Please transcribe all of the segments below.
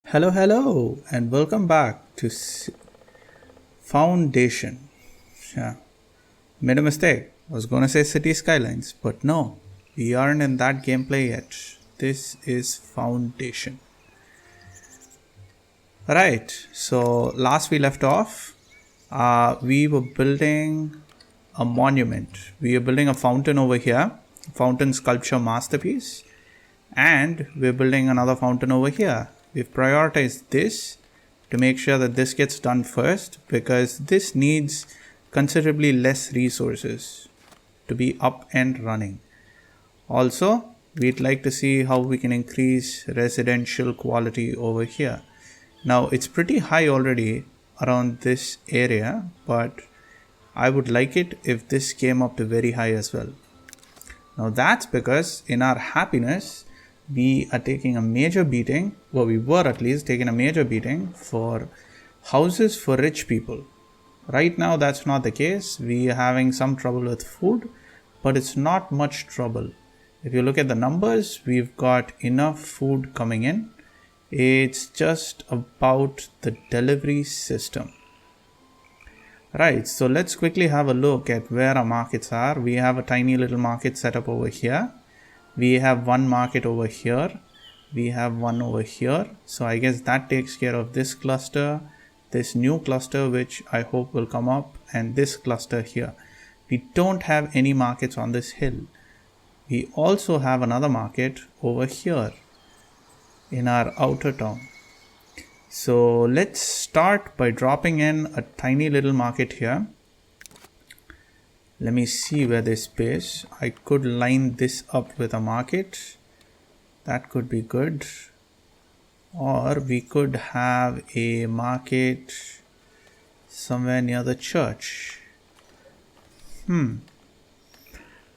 Hello, and welcome back to Foundation. Yeah, made a mistake. I was gonna say City Skylines, but no, we aren't in that gameplay yet. This is Foundation. Right, so last we left off, we were building a monument. We are building a fountain over here, fountain sculpture masterpiece, and we're building another fountain over here. We've prioritized this to make sure that this gets done first because this needs considerably less resources to be up and running. Also, we'd like to see how we can increase residential quality over here. Now, it's pretty high already around this area, but I would like it if this came up to very high as well. Now, that's because in our happiness, we are taking a major beating, well, we were at least taking a major beating for houses for rich people. Right now, that's not the case. We are having some trouble with food, but it's not much trouble. If you look at the numbers, we've got enough food coming in. It's just about the delivery system. Right, so let's quickly have a look at where our markets are. We have a tiny little market set up over here. We have one market over here. We have one over here. So I guess that takes care of this cluster, this new cluster, which I hope will come up, and this cluster here. We don't have any markets on this hill. We also have another market over here in our outer town. So let's start by dropping in a tiny little market here. Let me see where this is. I could line this up with a market. That could be good. Or we could have a market somewhere near the church.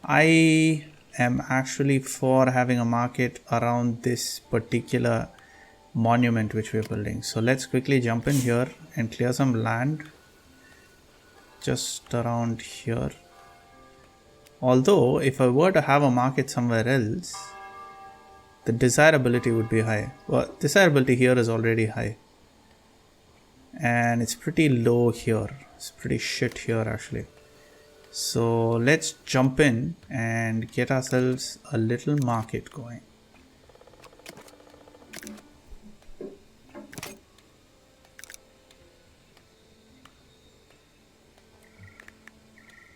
I am actually for having a market around this particular monument which we're building. So let's quickly jump in here and clear some land just around here. Although, if I were to have a market somewhere else, the desirability would be high. Well, desirability here is already high. And it's pretty low here. It's pretty shit here actually. So let's jump in and get ourselves a little market going.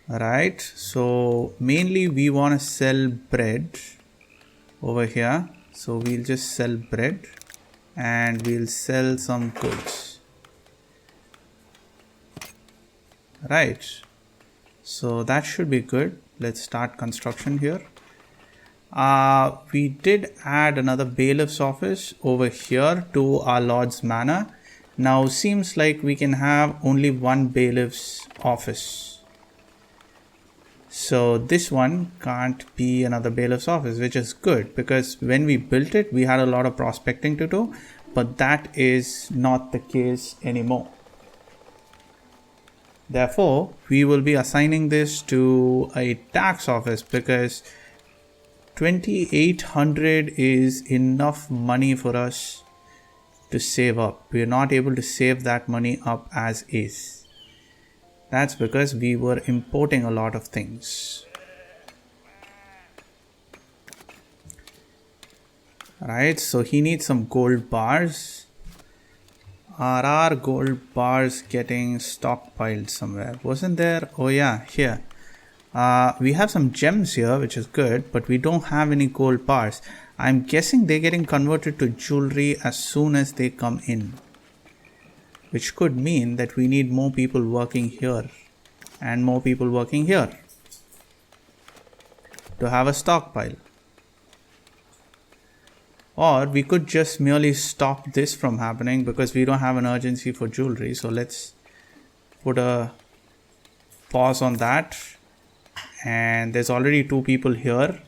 Right, so mainly we want to sell bread over here. So we'll just sell bread and we'll sell some goods. Right, so that should be good. Let's start construction here. We did add another bailiff's office over here to our Lord's Manor. Now seems like we can have only one bailiff's office. So this one can't be another bailiff's office, which is good because when we built it, we had a lot of prospecting to do, but that is not the case anymore. Therefore, we will be assigning this to a tax office because 2,800 is enough money for us to save up. We are not able to save that money up as is. That's because we were importing a lot of things. Right, so he needs some gold bars. Are our gold bars getting stockpiled somewhere? Wasn't there? Oh yeah, here. We have some gems here, which is good, but we don't have any gold bars. I'm guessing they're getting converted to jewelry as soon as they come in, which could mean that we need more people working here and more people working here to have a stockpile. Or we could just merely stop this from happening because we don't have an urgency for jewelry. So let's put a pause on that. And there's already 2 people here.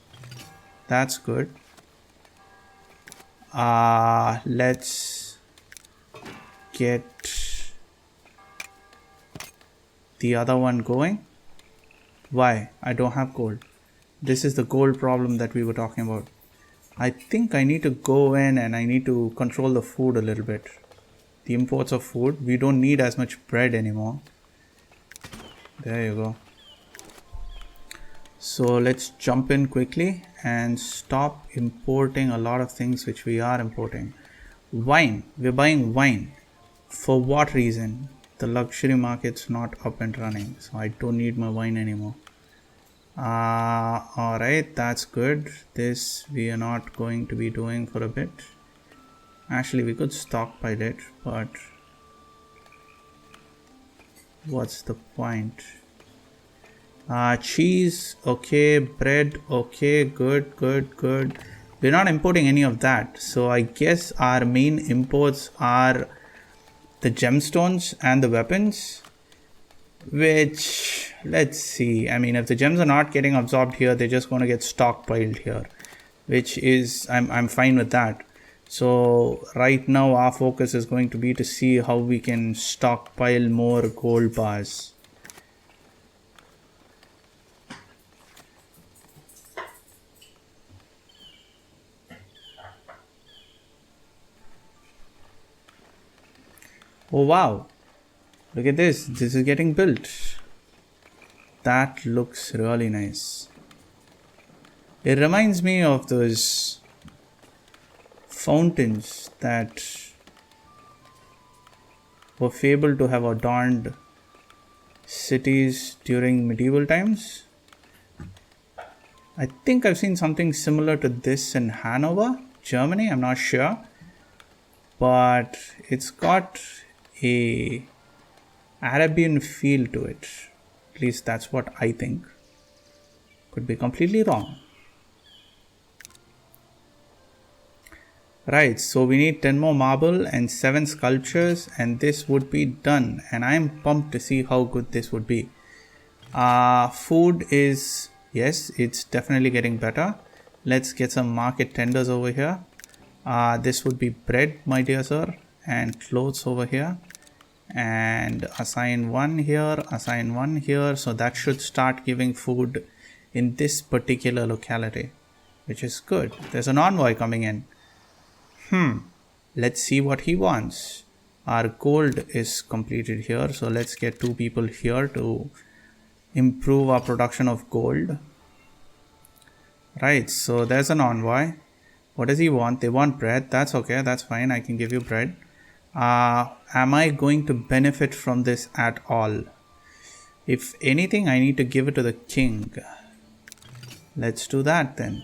That's good. Let's get the other one going. Why? I don't have gold. This is the gold problem that we were talking about. I think I need to go in and I need to control the food a little bit. The imports of food. We don't need as much bread anymore. There you go. So let's jump in quickly and stop importing a lot of things which we are importing. Wine. We're buying wine. For what reason? The luxury market's not up and running, so I don't need my wine anymore. Alright, that's good. This we are not going to be doing for a bit. Actually, we could stockpile it, but what's the point? Cheese, okay. Bread, okay. Good. We're not importing any of that, so I guess our main imports are the gemstones and the weapons, which, let's see, I mean, if the gems are not getting absorbed here, they're just going to get stockpiled here, which is, I'm fine with that. So right now our focus is going to be to see how we can stockpile more gold bars. Oh wow, look at this. This is getting built. That looks really nice. It reminds me of those fountains that were fabled to have adorned cities during medieval times. I think I've seen something similar to this in Hanover, Germany. I'm not sure, but it's got a Arabian feel to it. At least that's what I think. Could be completely wrong. Right, so we need 10 more marble and 7 sculptures, and this would be done. And I'm pumped to see how good this would be. Food is, yes, it's definitely getting better. Let's get some market tenders over here. This would be bread, my dear sir, and clothes over here. And assign one here, assign one here. So that should start giving food in this particular locality, which is good. There's an envoy coming in. Let's see what he wants. Our gold is completed here, so let's get 2 people here to improve our production of gold. Right, so there's an envoy. What does he want? They want bread. That's okay, that's fine. I can give you bread. Am I going to benefit from this at all? If anything, I need to give it to the king. Let's do that then.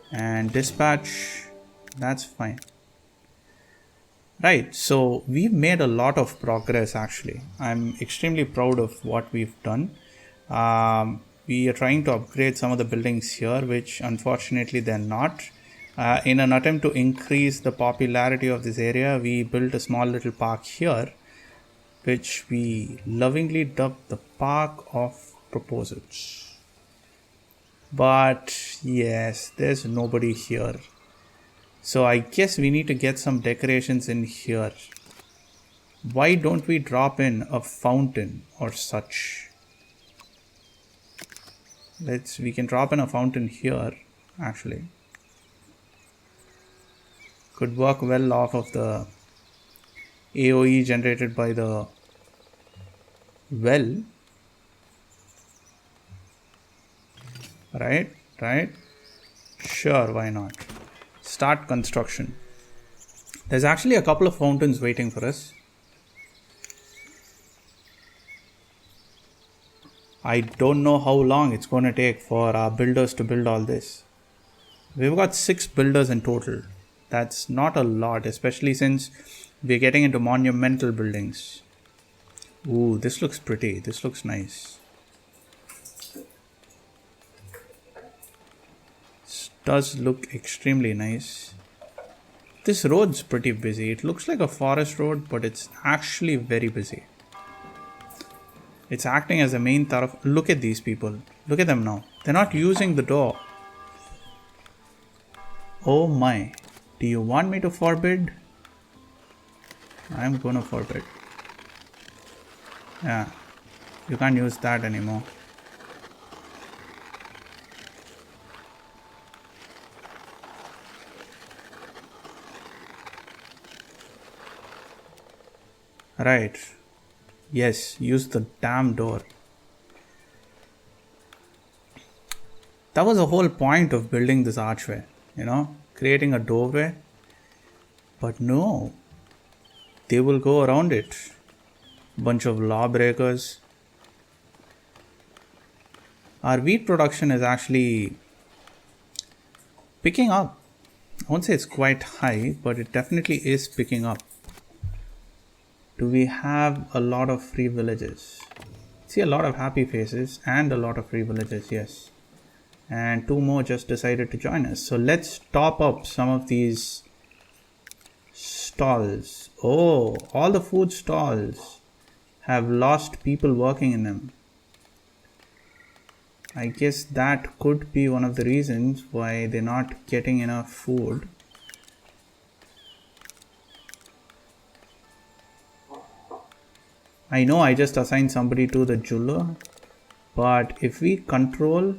And dispatch, that's fine. Right, so we've made a lot of progress actually. I'm extremely proud of what we've done. We are trying to upgrade some of the buildings here, which unfortunately they're not. In an attempt to increase the popularity of this area, we built a small little park here, which we lovingly dubbed the Park of Proposals. But yes, there's nobody here. So I guess we need to get some decorations in here. Why don't we drop in a fountain or such? We can drop in a fountain here actually. Could work well off of the AOE generated by the well. Right. Sure, why not? Start construction. There's actually a couple of fountains waiting for us. I don't know how long it's going to take for our builders to build all this. We've got 6 builders in total. That's not a lot, especially since we're getting into monumental buildings. Ooh, this looks pretty. This looks nice. This does look extremely nice. This road's pretty busy. It looks like a forest road, but it's actually very busy. It's acting as a main thoroughfare. Look at these people. Look at them now. They're not using the door. Oh my. Do you want me to forbid? I'm gonna forbid. Yeah. You can't use that anymore. Right. Yes, use the damn door. That was the whole point of building this archway, creating a doorway. But no, they will go around it. Bunch of lawbreakers. Our wheat production is actually picking up. I won't say it's quite high, but it definitely is picking up. Do we have a lot of free villages? See a lot of happy faces and a lot of free villages, yes. And 2 more just decided to join us. So let's top up some of these stalls. Oh, all the food stalls have lost people working in them. I guess that could be one of the reasons why they're not getting enough food. I know I just assigned somebody to the jeweler, but if we control,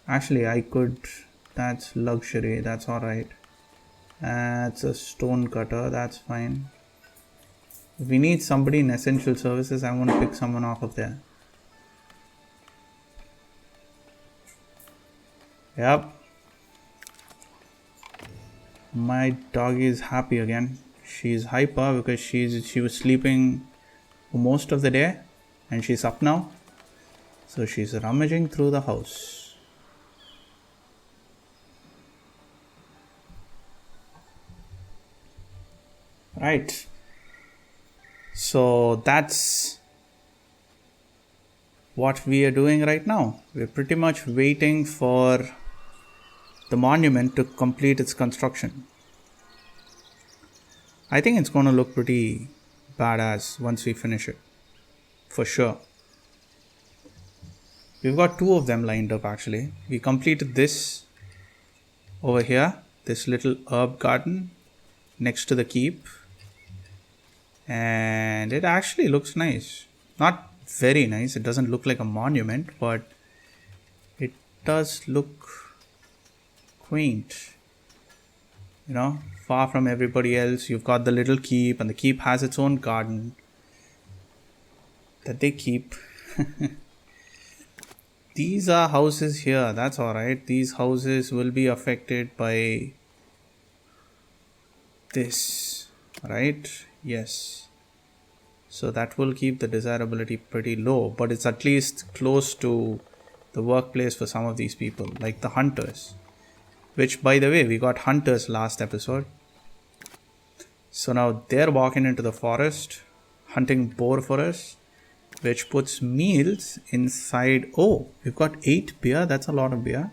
actually I could, that's luxury, that's alright. It's a stone cutter, that's fine. If we need somebody in essential services, I want to pick someone off of there. Yep. My doggy is happy again. She's hyper because she was sleeping for most of the day and she's up now. So she's rummaging through the house. Right. So that's what we are doing right now. We're pretty much waiting for the monument to complete its construction. I think it's going to look pretty badass once we finish it, for sure. We've got 2 of them lined up actually. We completed this over here, this little herb garden next to the keep, and it actually looks nice. Not very nice, it doesn't look like a monument, but it does look quaint, far from everybody else. You've got the little keep, and the keep has its own garden that they keep. These are houses here, that's alright. These houses will be affected by this, right? Yes. So that will keep the desirability pretty low, but it's at least close to the workplace for some of these people, like the hunters. Which, by the way, we got hunters last episode. So now they're walking into the forest, hunting boar for us, which puts meals inside. Oh, we've got 8 beer. That's a lot of beer.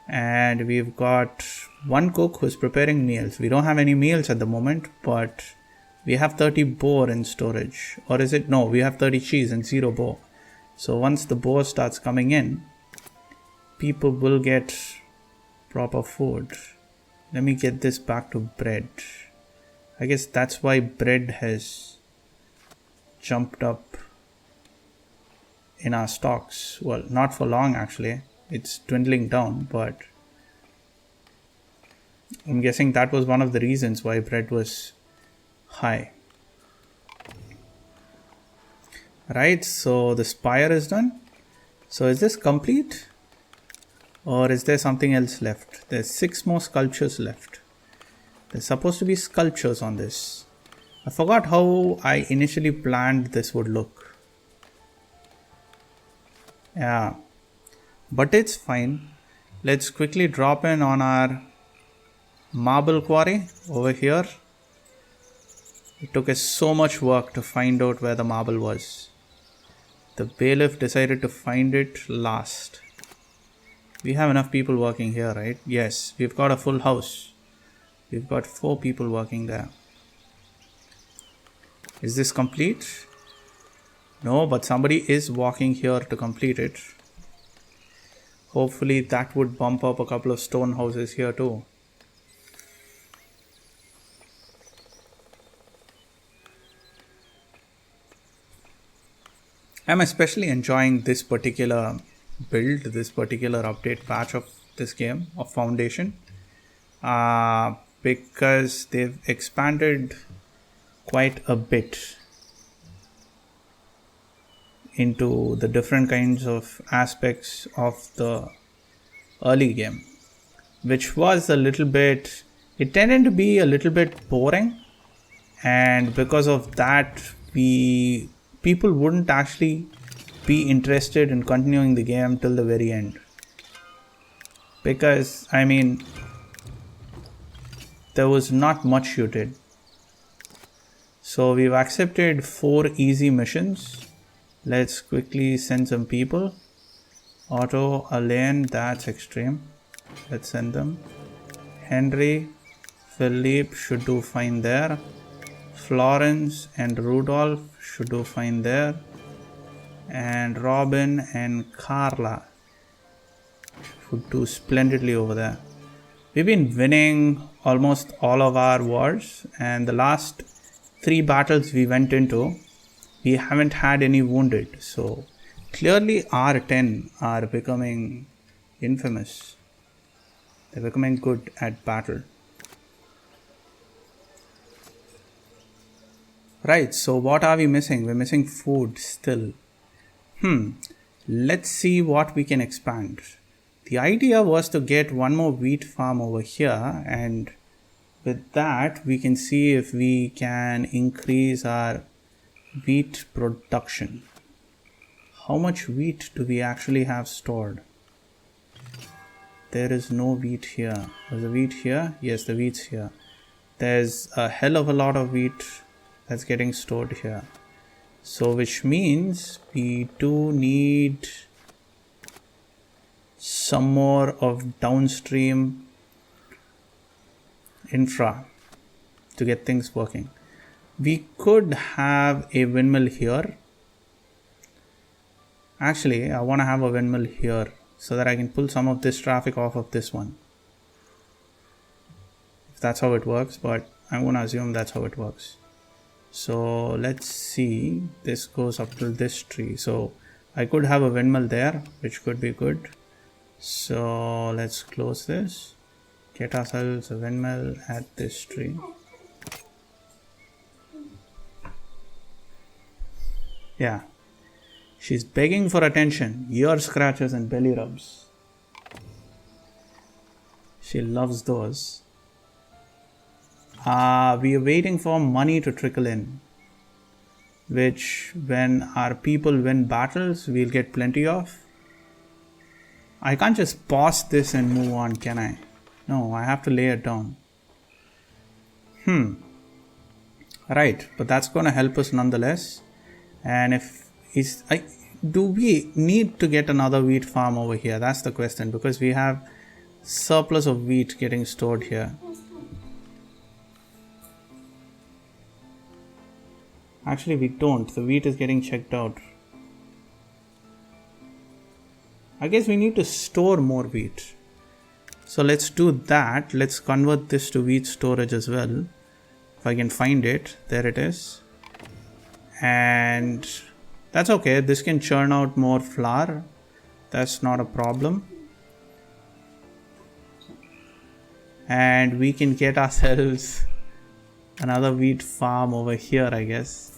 And we've got 1 cook who's preparing meals. We don't have any meals at the moment, but we have 30 boar in storage. Or is it? No, we have 30 cheese and 0 boar. So once the boar starts coming in, people will get proper food. Let me get this back to bread. I guess that's why bread has jumped up in our stocks. Well, not for long actually. It's dwindling down, but I'm guessing that was one of the reasons why bread was high. Right, so the spire is done. So is this complete? Or is there something else left? There's 6 more sculptures left. There's supposed to be sculptures on this. I forgot how I initially planned this would look. Yeah, but it's fine. Let's quickly drop in on our marble quarry over here. It took us so much work to find out where the marble was. The bailiff decided to find it last. We have enough people working here, right? Yes, we've got a full house. We've got 4 people working there. Is this complete? No, but somebody is walking here to complete it. Hopefully that would bump up a couple of stone houses here too. I'm especially enjoying this particular build, this particular update patch of this game of Foundation, because they've expanded quite a bit into the different kinds of aspects of the early game, which was a little bit, it tended to be a little bit boring, and because of that people wouldn't actually be interested in continuing the game till the very end, because I mean there was not much you did. So we've accepted 4 easy missions. Let's quickly send some people. Otto, Alain, that's extreme. Let's send them. Henry, Philippe should do fine there. Florence and Rudolph should do fine there. And Robin and Carla would do splendidly over there. We've been winning almost all of our wars, and the last 3 battles we went into, we haven't had any wounded. So clearly R10 are becoming infamous. They're becoming good at battle. Right, so what are we missing? We're missing food still. Let's see what we can expand. The idea was to get one more wheat farm over here, and with that we can see if we can increase our wheat production. How much wheat do we actually have stored? There is no wheat here. Is the wheat here? Yes, the wheat's here. There's a hell of a lot of wheat that's getting stored here. So which means we do need some more of downstream infra to get things working. We could have a windmill here. Actually, I want to have a windmill here so that I can pull some of this traffic off of this one. If that's how it works, but I'm going to assume that's how it works. So let's see, this goes up to this tree. So I could have a windmill there, which could be good. So let's close this, get ourselves a windmill at this tree. Yeah, she's begging for attention, ear scratches and belly rubs. She loves those. We are waiting for money to trickle in, which when our people win battles, we'll get plenty of. I can't just pause this and move on, can I? No, I have to lay it down. Right, but that's going to help us nonetheless. And do we need to get another wheat farm over here? That's the question, because we have surplus of wheat getting stored here. Actually, we don't. The wheat is getting checked out. I guess we need to store more wheat. So let's do that. Let's convert this to wheat storage as well. If I can find it. There it is. And that's okay. This can churn out more flour. That's not a problem. And we can get ourselves another wheat farm over here, I guess.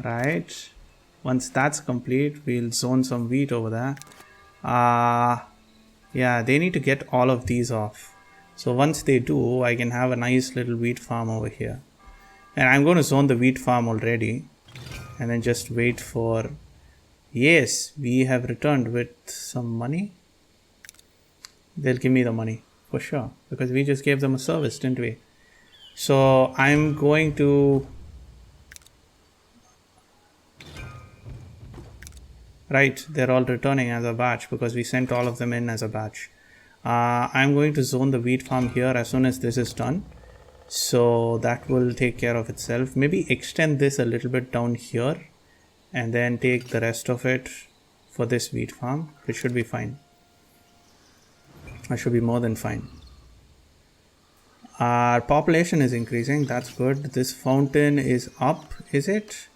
Right, once that's complete, we'll zone some wheat over there. Yeah, they need to get all of these off. So once they do, I can have a nice little wheat farm over here. And I'm going to zone the wheat farm already. And then just wait for... Yes, we have returned with some money. They'll give me the money for sure, because we just gave them a service, didn't we? So I'm going to... Right, they're all returning as a batch because we sent all of them in as a batch. I'm going to zone the wheat farm here as soon as this is done. So that will take care of itself. Maybe extend this a little bit down here and then take the rest of it for this wheat farm. It should be fine. I should be more than fine. Our population is increasing. That's good. This fountain is up, is it?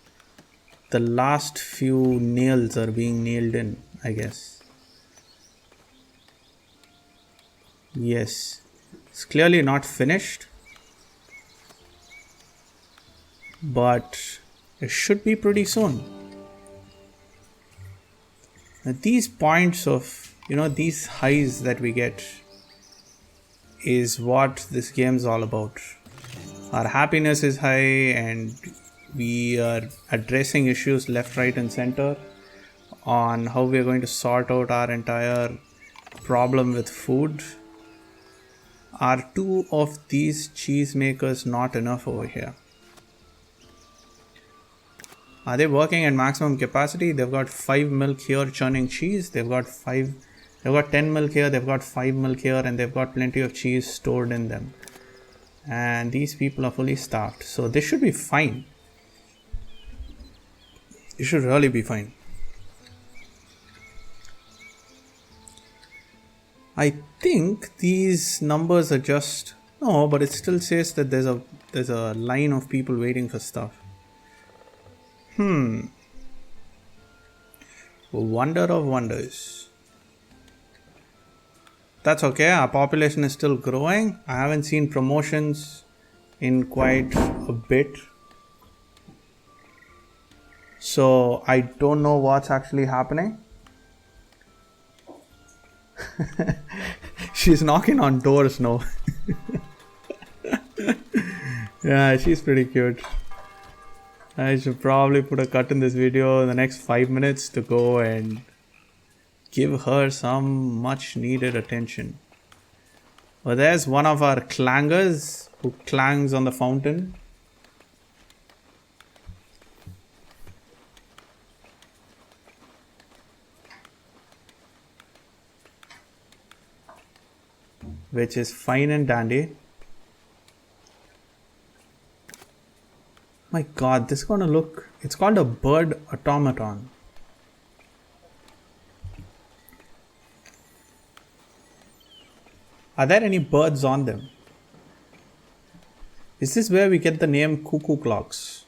The last few nails are being nailed in, I guess. Yes, it's clearly not finished, but it should be pretty soon. Now, these points of, these highs that we get is what this game's all about. Our happiness is high and we are addressing issues left, right and center on how we are going to sort out our entire problem with food. Are 2 of these cheese makers not enough over here? Are they working at maximum capacity? They've got 5 milk here churning cheese. They've got 10 milk here, they've got 5 milk here, and they've got plenty of cheese stored in them. And these people are fully staffed. So this should be fine. It should really be fine. I think these numbers are just... No, but it still says that there's a line of people waiting for stuff. Wonder of wonders. That's okay, our population is still growing. I haven't seen promotions in quite a bit. So I don't know what's actually happening. She's knocking on doors now. Yeah, she's pretty cute. I should probably put a cut in this video in the next 5 minutes to go and give her some much needed attention. Well, there's one of our clangers who clangs on the fountain. Which is fine and dandy. My god, this is gonna look... It's called a bird automaton. Are there any birds on them? Is this where we get the name cuckoo clocks?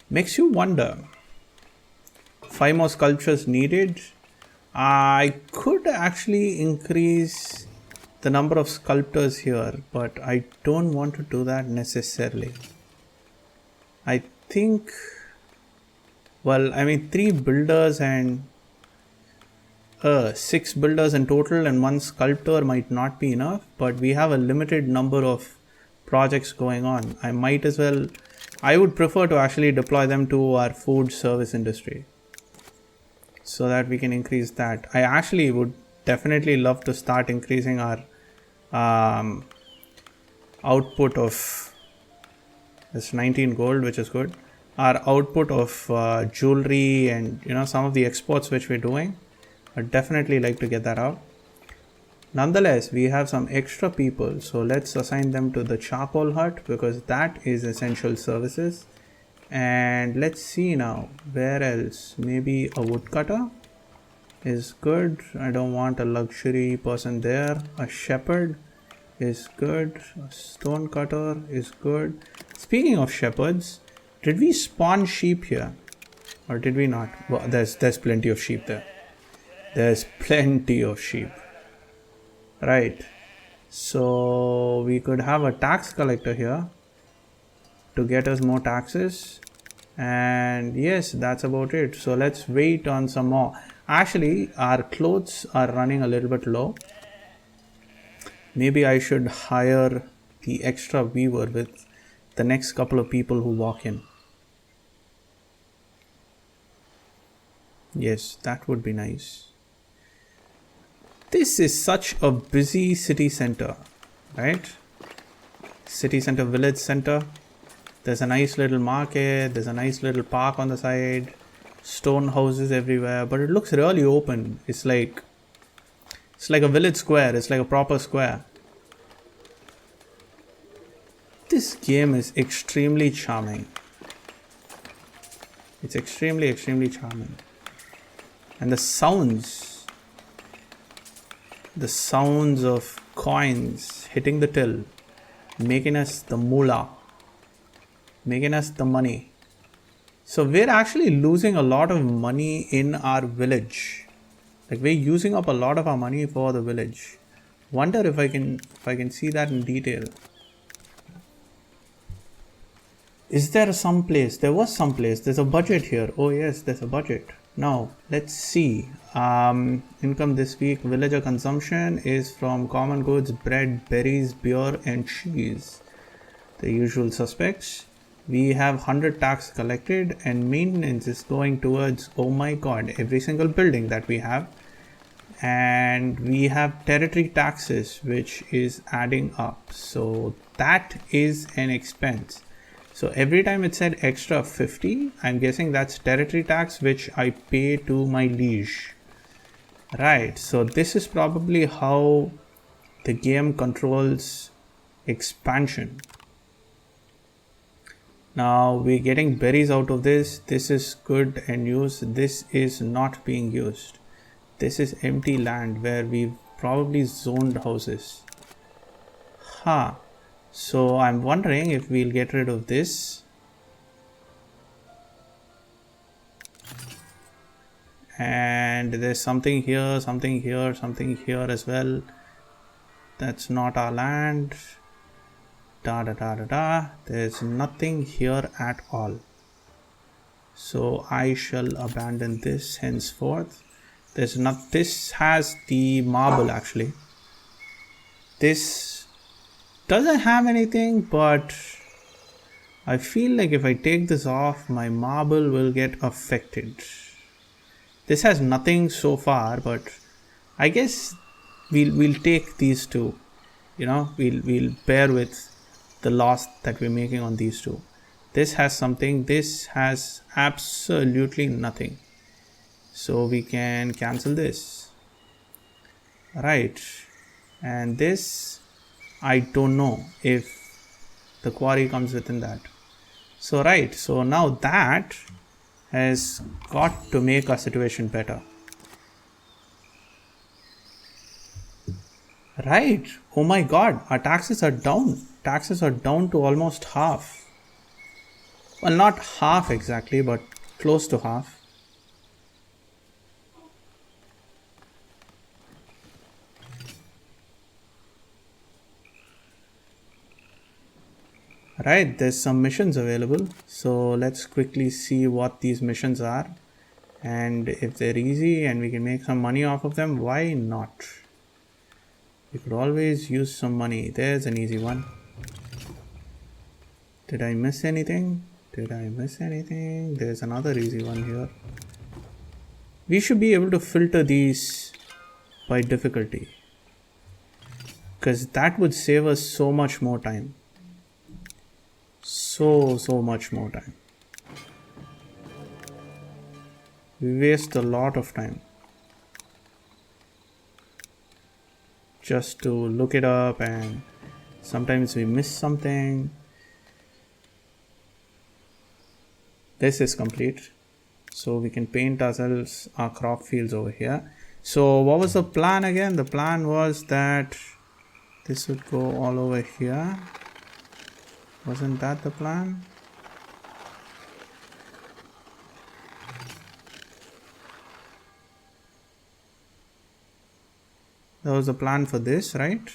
Makes you wonder. 5 more sculptures needed. I could actually increase the number of sculptors here, but I don't want to do that necessarily. I think, well, I mean 3 builders and 6 builders in total and 1 sculptor might not be enough, but we have a limited number of projects going on. I would prefer to actually deploy them to our food service industry so that we can increase that. I actually would definitely love to start increasing our output of this 19 gold, which is good. Our output of jewelry and some of the exports which we're doing. I'd definitely like to get that out. Nonetheless, we have some extra people, so let's assign them to the charcoal hut because that is essential services. And let's see now, where else? Maybe a woodcutter is good. I don't want a luxury person there. A shepherd is good. A stone cutter is good. Speaking of shepherds, did we spawn sheep here or did we not? Well, there's plenty of sheep there. There's plenty of sheep. Right. So we could have a tax collector here to get us more taxes. And yes, that's about it. So let's wait on some more. Actually, our clothes are running a little bit low. Maybe I should hire the extra weaver with the next couple of people who walk in. Yes, that would be nice. This is such a busy city center, right? City center, village center. There's a nice little market. There's a nice little park on the side. Stone houses everywhere, but it looks really open. It's like a village square. It's like a proper square. This game is extremely charming. It's extremely charming. And the sounds of coins hitting the till, making us the moolah, making us the money. So we're actually losing a lot of money in our village. Like, we're using up a lot of our money for the village. Wonder if I can see that in detail. Is there some place? There was some place. There's a budget here. Oh yes, there's a budget. Now let's see. Income this week. Villager consumption is from common goods, bread, berries, beer, and cheese. The usual suspects. We have 100 tax collected, and maintenance is going towards, oh my god, every single building that we have. And we have territory taxes, which is adding up. So that is an expense. So every time it said extra 50, I'm guessing that's territory tax, which I pay to my liege. Right, so this is probably how the game controls expansion. Now we're getting berries out of this. This is good and used. This is not being used. This is empty land where we've probably zoned houses. Huh. So I'm wondering if we'll get rid of this. And there's something here, something here, something here as well. That's not our land. There's nothing here at all. So I shall abandon this henceforth. There's not. This has the marble actually. This doesn't have anything, but I feel like if I take this off, my marble will get affected. This has nothing so far, but I guess we'll take these two. You know, we'll bear with the loss that we're making on these two. This has something. This has absolutely nothing. So we can cancel this. Right. And this, I don't know if the quarry comes within that. So right. So now that has got to make our situation better. Right. Oh my god. Our taxes are down. Taxes are down to almost half. Well, not half exactly, but close to half. Right, there's some missions available. So let's quickly see what these missions are. And if they're easy and we can make some money off of them, why not? We could always use some money. There's an easy one. Did I miss anything? Did I miss anything? There's another easy one here. We should be able to filter these by difficulty, because that would save us so much more time. So much more time. We waste a lot of time just to look it up, and sometimes we miss something. This is complete, so we can paint ourselves our crop fields over here. So what was the plan again? The plan was that this would go all over here. Wasn't that the plan? That was the plan for this, right?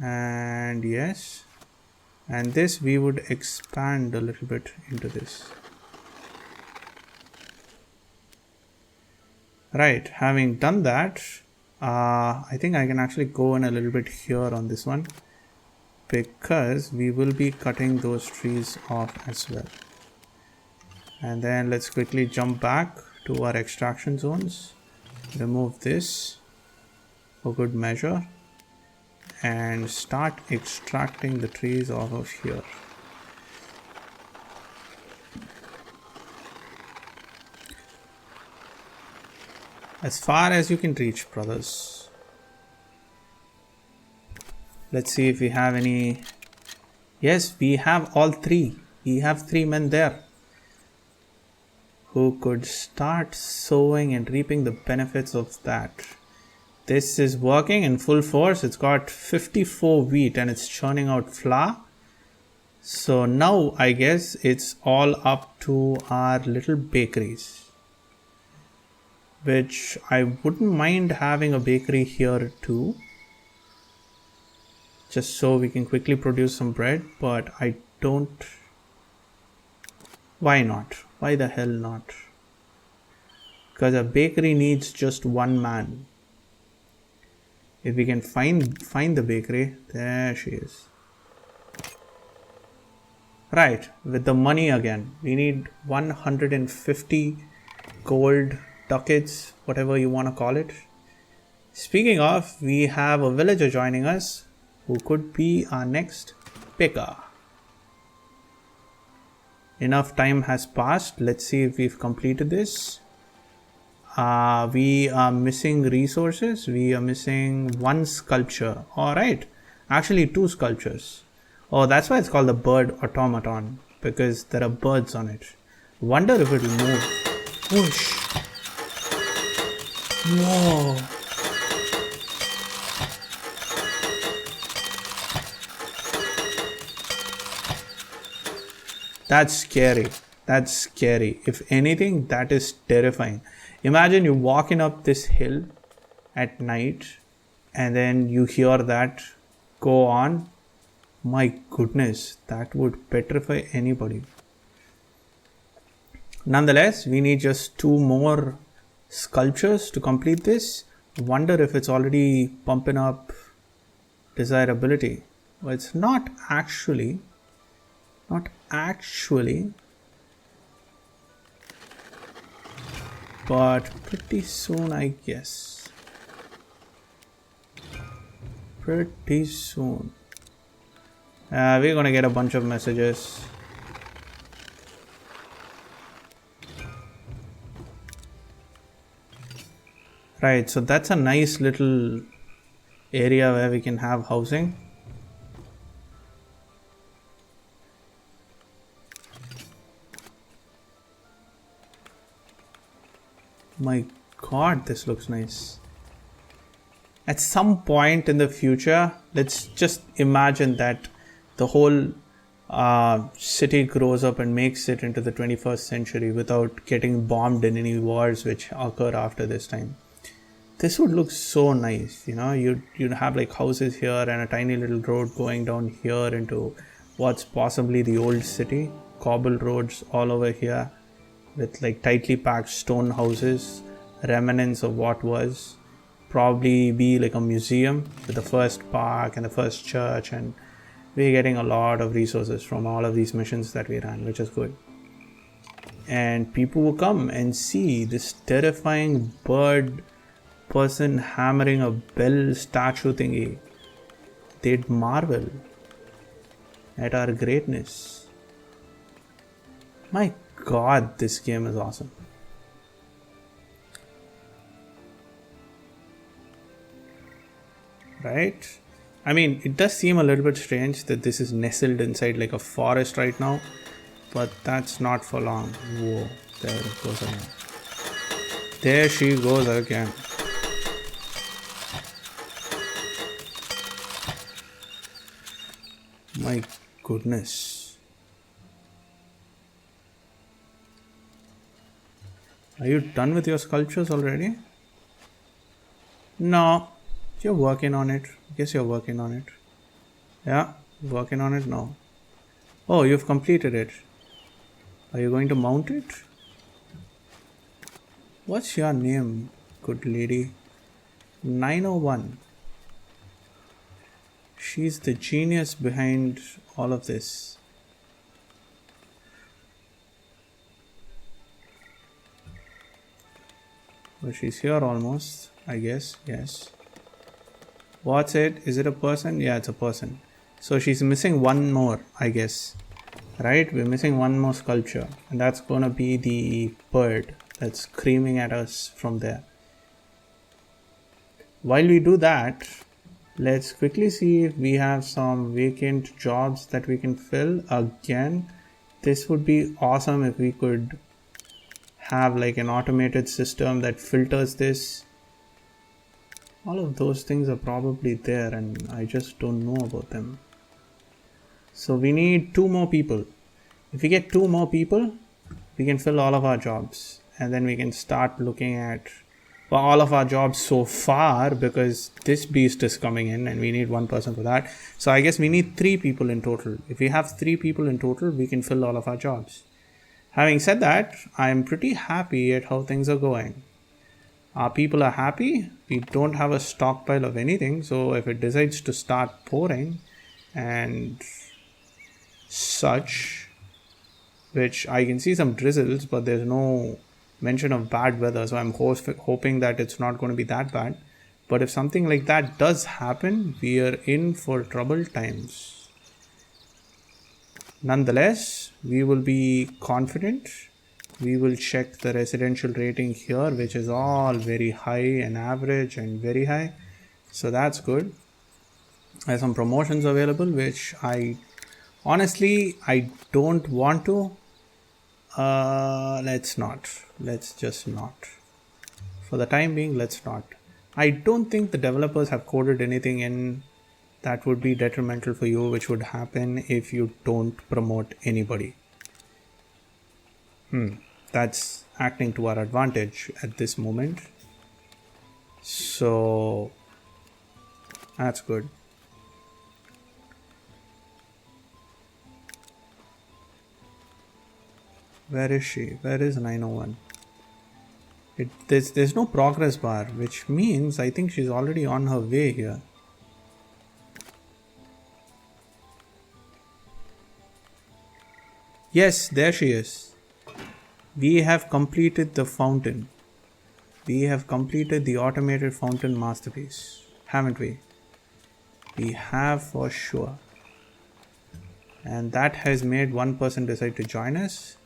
And yes. And this we would expand a little bit into this. Right, having done that, I think I can actually go in a little bit here on this one, because we will be cutting those trees off as well. And then let's quickly jump back to our extraction zones, remove this for good measure, and start extracting the trees off of here. As far as you can reach, brothers. Let's see if we have any. Yes, we have all three. We have 3 men there who could start sowing and reaping the benefits of that. This is working in full force. It's got 54 wheat and it's churning out flour. So now I guess it's all up to our little bakeries. which I wouldn't mind having a bakery here too, just so we can quickly produce some bread, but I don't. Why not? Why the hell not? Because a bakery needs just one man. If we can find the bakery, there she is. Right, with the money again, we need 150 gold ducats, whatever you want to call it. Speaking of, we have a villager joining us who could be our next picker. Enough time has passed. Let's see if we've completed this. We are missing resources. We are missing one sculpture. Alright, actually 2 sculptures. Oh, that's why it's called the bird automaton, because there are birds on it. Wonder if it'll move. Whoosh. Whoa. That's scary. That's scary. If anything, that is terrifying. Imagine you walking up this hill at night and then you hear that go on. My goodness, that would petrify anybody. Nonetheless, we need just 2 more sculptures to complete this. Wonder if it's already pumping up desirability. Well, it's not actually. Not actually. But pretty soon, I guess. Pretty soon. We're gonna get a bunch of messages. Right, so that's a nice little area where we can have housing. My god, this looks nice. At some point in the future, let's just imagine that the whole city grows up and makes it into the 21st century without getting bombed in any wars which occur after this time. This would look so nice, you know. You'd have like houses here and a tiny little road going down here into what's possibly the old city. Cobble roads all over here with like tightly packed stone houses, remnants of what was. Probably be like a museum with the first park and the first church, and we're getting a lot of resources from all of these missions that we ran, which is good. And people will come and see this terrifying bird person hammering a bell statue thingy. They'd marvel at our greatness. My god, this game is awesome. Right? I mean, it does seem a little bit strange that this is nestled inside like a forest right now, but that's not for long. Whoa, there it goes again. There she goes again. My goodness. Are you done with your sculptures already? No. You're working on it. I guess you're working on it. Yeah, working on it now. Oh, you've completed it. Are you going to mount it? What's your name, good lady? 901. She's the genius behind all of this. Well, she's here almost, I guess. Yes. What's it? Is it a person? Yeah, it's a person. So she's missing one more, I guess. Right? We're missing one more sculpture. And that's gonna be the bird that's screaming at us from there. While we do that, let's quickly see if we have some vacant jobs that we can fill. Again, this would be awesome if we could have like an automated system that filters this. All of those things are probably there and I just don't know about them. So we need 2 more people. If we get 2 more people, we can fill all of our jobs and then we can start looking at all of our jobs so far, because this beast is coming in and we need one person for that. So I guess we need 3 people in total. If we have 3 people in total, we can fill all of our jobs. Having said that, I'm pretty happy at how things are going. Our people are happy. We don't have a stockpile of anything, so if it decides to start pouring and such, which I can see some drizzles, but there's no mention of bad weather, so I'm hoping that it's not going to be that bad. But if something like that does happen, we are in for troubled times. Nonetheless, we will be confident. We will check the residential rating here, which is all very high and average and very high, so that's good. There's some promotions available, which I honestly don't want to. Let's just not, for the time being. Let's not. I don't think the developers have coded anything in that would be detrimental for you, which would happen if you don't promote anybody. That's acting to our advantage at this moment, so that's good. Where is she? Where is 901? There's no progress bar, which means I think she's already on her way here. Yes, there she is. We have completed the fountain. We have completed the automated fountain masterpiece, haven't we? We have for sure. And that has made one person decide to join us.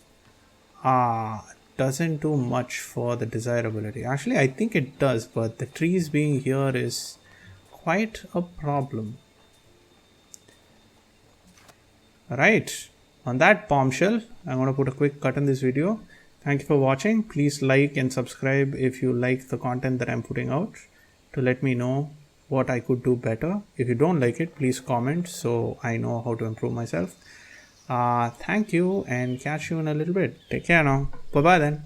Doesn't do much for the desirability. Actually, I think it does, but the trees being here is quite a problem. Alright, on that bombshell, I'm going to put a quick cut in this video. Thank you for watching. Please like and subscribe if you like the content that I'm putting out, to let me know what I could do better. If you don't like it, please comment so I know how to improve myself. Thank you, and catch you in a little bit. Take care now. Bye bye then.